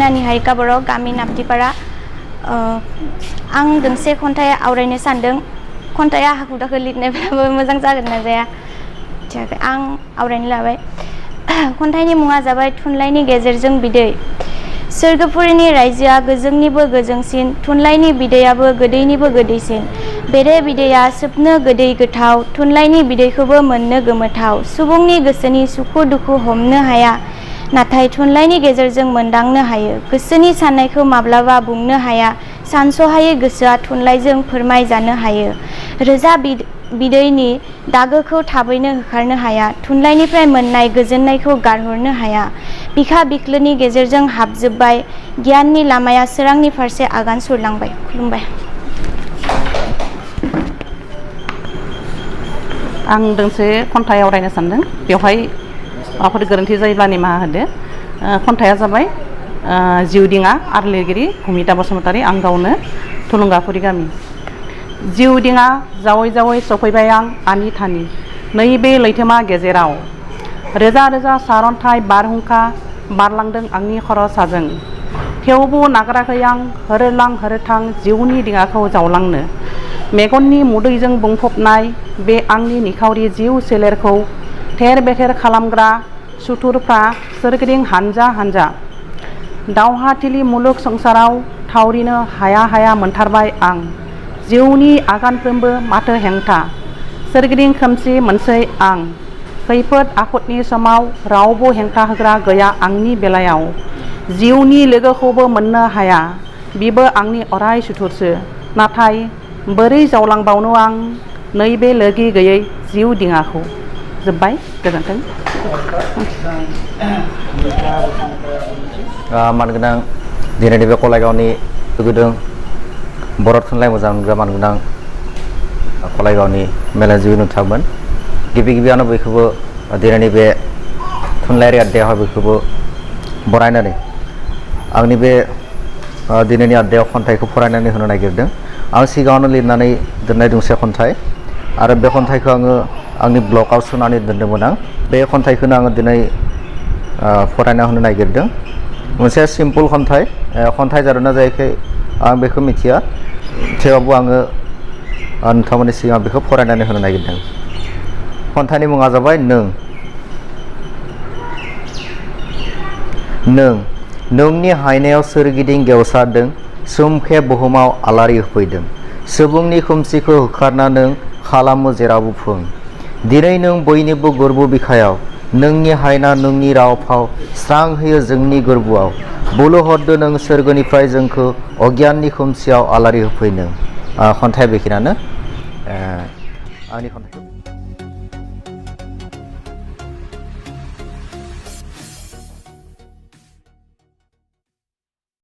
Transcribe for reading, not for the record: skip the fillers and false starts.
समायनानि हारिका बर' गामि नाप्तिपारा आं दोंसे खन्थाइ आवरायनो सानदों। खन्थाइया हाखु दाखु लिरनायब्लाबो मोजां जागोन ना जाया मिथियाखै, आं आवरायनो लाबाय। खन्थाइनि मुङा जाबाय थुनलाइनि गेजेरजों बिदै। सोरगोफुरिनि रायजोआ गोजोंनिबो गोजोंसिन, थुनलाइनि बिदैयाबो गोदैनिबो गोदैसिन। बेरे बिदैया सोबनो गोदै गोथाव, थुनलाइनि बिदैखौबो मोननो गोमोथाव। सुबुंनि गोसोनि सुखु दुखु हमनो हाया, नाथाय थुनलाइनि गेजेरजों मोनदांनो हायो। गोसोनि साननायखौ माब्लाबा बुंनो हाया, सानस'हायै गोसोआ थुनलाइजों फोरमायजानो हायो। रोजा बिदैनि दागोखौ थाबैनो होखारनो हाया, थुनलाइनिफ्राय मोननाय गोजोननायखौ गारहरनो हाया। बिखा बिख्लोनि गेजेरजों हाबजोब्बाय, गियाननि लामाया सोरांनि फारसे आगान सुरलांबाय। खुलुमबाय। आं दोंसे खन्थाइ आवरायनो सानदों। बेवहाय माबाफोर गोरोन्थि जायोब्ला निमाहा होदो। खन्थाइया जाबाय जिउदिङा आरो लिरगिरि भुमिता बसुमतारी, आं गावनो थुलुंगाफुरि गामि। जिउदिङा जावै जावै सफैबाय आं आनि थानि, नैबे लैथोमा गेजेराव। रोजा रोजा सारन्थाइ बारहुंखा बारलांदों आंनि खर' साजों। थेवबो नागाराखै आं होरोलां होरोथां जिउनि दिङाखौ जावलांनो। मेगननि मोदैजों बुंफबनाय बे आंनि निखावरि जिउ सोलेरखौ थेर बेथेर खालामग्रा सुथुरफ्रा सोरगिदिं हानजा हानजा। दावहाथिलि मुलुग संसाराव थावरिनो हाया हाया मोनथारबाय आं। जिउनि आगानफ्रोमबो माथो हेंथा, सोरगिदिं खोमसि मोनसै आं। खैफोद आफोदनि समाव रावबो हेंथा होग्रा गैया आंनि बेलायाव। जिउनि लोगोखौबो मोननो हाया, बिबो आंनि अराय सुथुरसो। नाथाय बोरै जावलांबावनो आं नैबे लोगि गैयै जिउ दिङाखौ। जोब्बाय, गोजोन्थों। मानगोनां दिनैनि बे कलाइगावनि गुदुं बर' थुनलाइ मोजां मोनग्रा मानगोनां कलाइगावनि मेलेमजिबि नोंथांमोन, गिबि गिबियावनो बयखौबो दिनैनि बे थुनलाइयारि आयदायावहाय बयखौबो बरायनानै आंनि बे दिनैनि आयदायाव खन्थाइखौ फरायनानै होनो नागिरदों। आं सिगाङावनो लिरनानै दोननाय दोंसे खन्थाइ, आरो बे खन्थाइखौ आङो आंनि ब्लगाव सोनानै दोनदोंमोन। आं बे खन्थाइखौनो आङो दिनै फरायना होनो नागिरदों। मोनसे सिम्पोल खन्थाइ जादोंना जायाखै आं बेखौ मिथिया, थेवबो आङो नोंथांमोननि सिगाङाव बेखौ फरायनानै होनो नागिरदों। खन्थाइनि मुङा जाबाय नों। नों नोंनि हायनायाव सोरगिदिं गेवसारदों, सोमखे बुहुमाव आलारि होफैदों। सुबुंनि खोमसिखौ होखारना नों खालामो जेरावबो फुं। दिनै नों बयनिबो गोरबो बिखायाव, नोंनि हायना नोंनि राव फाव स्रां होयो जोंनि गोरबोआव। बोलो हरदो नों सोरगोनिफ्राय जोंखौ अगियाननि खोमसियाव आलारि होफैनो। खन्थाइया बेखिनियानो आंनि खन्थाइखौ।